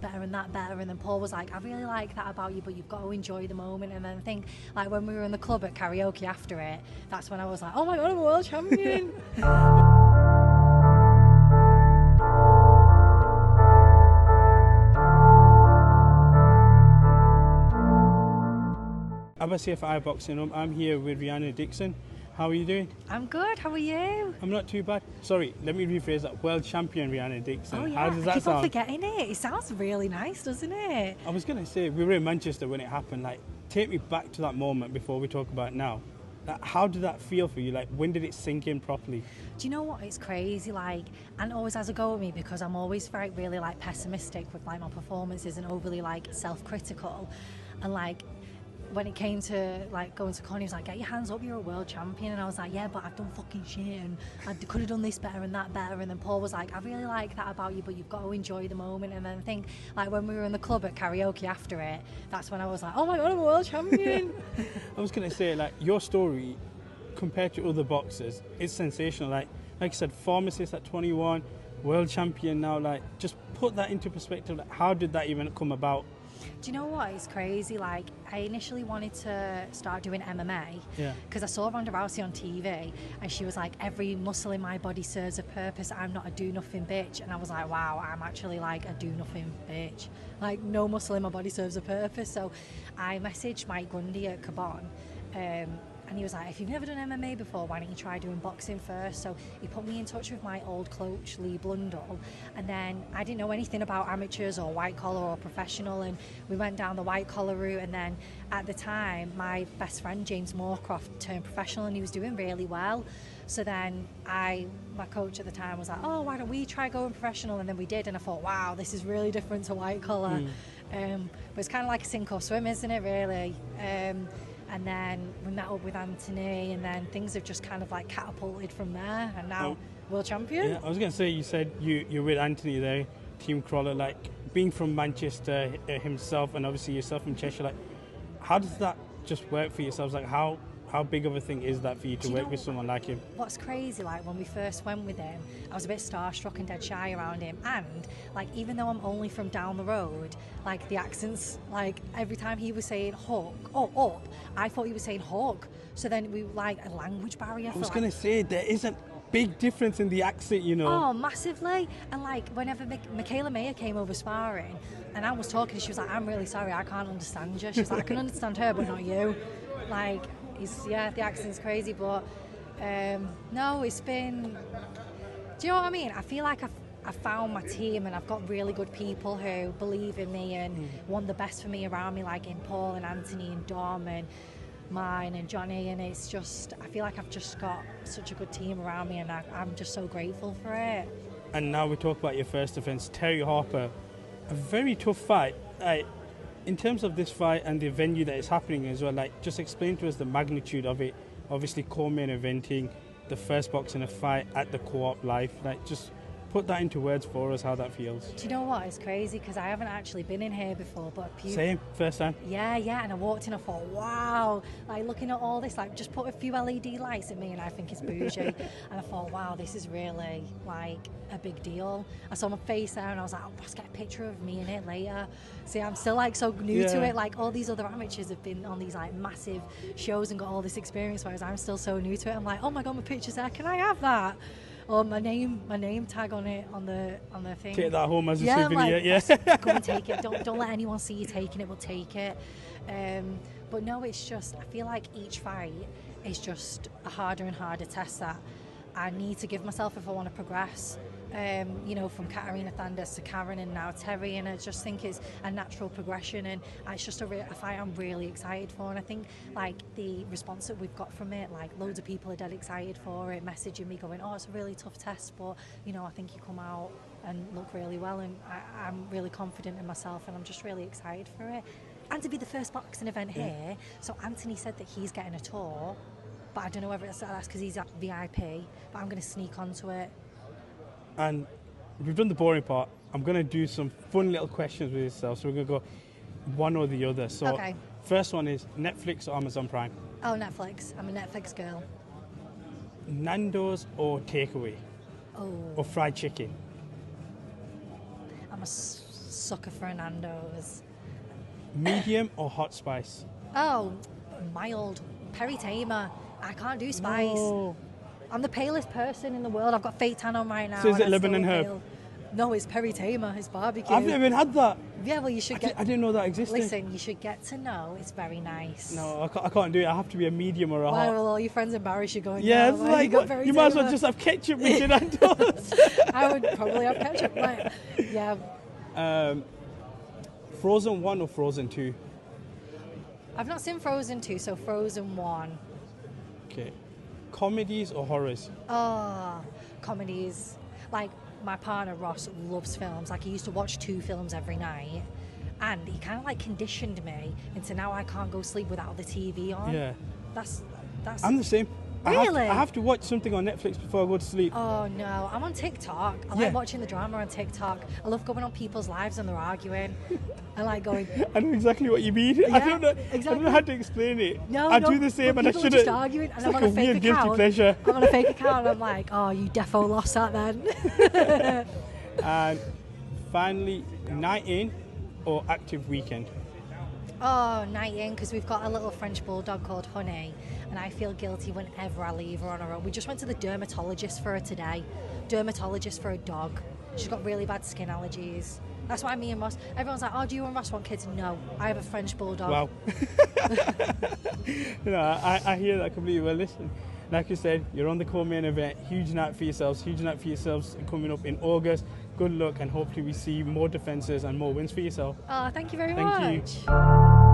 better and that better. And then Paul was like, I really like that about you, but you've got to enjoy the moment. And then I think, like, when we were in the club at karaoke after it, that's when I was like, oh my God, I'm a world champion. Abbas here for iBoxingHub. I'm here with Rhiannon Dixon. How are you doing? I'm good, how are you? I'm not too bad. Sorry, let me rephrase that. World champion Rhiannon Dixon. Oh yeah, how does that I keep sound? on forgetting it. It sounds really nice, doesn't it? I was going to say, we were in Manchester when it happened. Like, take me back to that moment before we talk about it now. Like, how did that feel for you? Like, when did it sink in properly? Do you know what? It's crazy, like, and it always has a go at me because I'm always really like pessimistic with like my performances and overly like self-critical. And like, when it came to like going to Connie, he was like, get your hands up, you're a world champion. And I was like, yeah, but I've done fucking shit and I could have done this better and that better. And then Paul was like, I really like that about you, but you've got to enjoy the moment. And then I think, like, when we were in the club at karaoke after it, that's when I was like, oh my God, I'm a world champion. I was going to say, like, your story compared to other boxers, it's sensational. Like I said, pharmacist at 21, world champion now. Like, just put that into perspective. Like, how did that even come about? Do you know what? It's crazy. Like, I initially wanted to start doing MMA because I saw Ronda Rousey on TV and she was like, every muscle in my body serves a purpose. I'm not a do-nothing bitch. And I was like, wow, I'm actually like a do-nothing bitch. Like, no muscle in my body serves a purpose. So I messaged Mike Grundy at Cabon and he was like, if you've never done MMA before, why don't you try doing boxing first? So he put me in touch with my old coach, Lee Blundell. And then I didn't know anything about amateurs or white collar or professional. And we went down the white collar route. And then at the time, my best friend, James Moorcroft, turned professional and he was doing really well. So then my coach at the time was like, oh, why don't we try going professional? And then we did. And I thought, wow, this is really different to white collar. But it's kind of like a sink or swim, isn't it, really? And then we met up with Anthony, and then things have just kind of like catapulted from there, and now world champion. Yeah, I was going to say, you said you're with Anthony there, Team Crawler, like being from Manchester himself, and obviously yourself from Cheshire. Like, how does that just work for yourselves? Like, how big of a thing is that for you to work with someone like him? What's crazy, like when we first went with him, I was a bit starstruck and dead shy around him, and like even though I'm only from down the road, like the accents, like every time he was saying hawk or up, I thought he was saying hawk. So then we like a language barrier. I was going to say, there is a big difference in the accent, you know. Oh, massively. And like whenever Michaela Mayer came over sparring and I was talking, she was like, I'm really sorry, I can't understand you. She was like, I can understand her but not you. Like, the accent's crazy, but no, it's been, do you know what I mean? I feel like I've found my team and I've got really good people who believe in me and want the best for me around me, like in Paul and Anthony and Dom and mine and Johnny, and it's just, I feel like I've just got such a good team around me and I'm just so grateful for it. And now we talk about your first defence, Terri Harper, a very tough fight. In terms of this fight and the venue that is happening as well, like, just explain to us the magnitude of it. Obviously, co-main eventing, the first boxing fight at the Co-op Life. Like, just put that into words for us, how that feels. Do you know what? It's crazy because I haven't actually been in here before, but same, first time. Yeah, and I walked in, I thought, wow, like looking at all this, like just put a few LED lights at me and I think it's bougie. And I thought, wow, this is really like a big deal. I saw my face there and I was like, oh, let's get a picture of me in it later. See, I'm still like so new to it. Like all these other amateurs have been on these like massive shows and got all this experience, whereas I'm still so new to it. I'm like, oh my God, my picture's there, can I have that? Or my name tag on it on the thing. Take that home as a souvenir. Like, go and take it. Don't let anyone see you taking it. We'll take it. But no, it's just, I feel like each fight is just a harder and harder test that I need to give myself if I want to progress. You know, from Katarina Thandas to Karen and now Terri, and I just think it's a natural progression, and it's just a fight I'm really excited for. And I think like the response that we've got from it, like loads of people are dead excited for it, messaging me going, oh, it's a really tough test, but you know, I think you come out and look really well, and I'm really confident in myself, and I'm just really excited for it. And to be the first boxing event here, so Anthony said that he's getting a tour, but I don't know whether that's because he's at VIP, but I'm going to sneak onto it. And we've done the boring part. I'm going to do some fun little questions with yourself. So we're going to go one or the other. So first one is Netflix or Amazon Prime? Oh, Netflix. I'm a Netflix girl. Nando's or takeaway? Oh. Or fried chicken? I'm a Sucker for a Nando's. Medium or hot spice? Oh, mild. PERI TAMER. I can't do spice. No. I'm the palest person in the world. I've got fake tan on right now. So is it Lebanon herb? No, it's PERI TAMER. It's barbecue. I've never even had that. Yeah, well, you should I didn't know that existed. Listen, you should get to know. It's very nice. No, I can't do it. I have to be a medium or a hot. Why will all your friends embarrass you going, yeah, no, it's like, you might as well just have ketchup with your Nando's. I would probably have ketchup. Like, yeah. Frozen 1 or Frozen 2? I've not seen Frozen 2, so Frozen 1. Okay. Comedies or horrors? Oh, comedies. Like, my partner Ross loves films. Like, he used to watch 2 films every night, and he kind of like conditioned me into now I can't go sleep without the TV on. Yeah. That's. I'm the same. Really? I have to watch something on Netflix before I go to sleep. Oh no, I'm on TikTok. I like watching the drama on TikTok. I love going on people's lives and they're arguing. I like going. I know exactly what you mean. Yeah, I don't know. exactly. I don't know how to explain it. No, I do the same, and I shouldn't. Just arguing, and it's I'm like on a a fake weird guilty account. pleasure. I'm on a fake account. And I'm like, oh, you defo lost that then. And finally, night in or active weekend? Oh, night in, because we've got a little French bulldog called Honey, and I feel guilty whenever I leave her on her own. We just went to the dermatologist for her today. Dermatologist for a dog. She's got really bad skin allergies. That's why me and Ross, everyone's like, oh, do you and Ross want kids? No, I have a French bulldog. Wow. No, I hear that completely well. Listen, like you said, you're on the co-main event. Huge night for yourselves. Huge night for yourselves coming up in August. Good luck, and hopefully we see more defences and more wins for yourself. Oh, thank you very much. Thank you.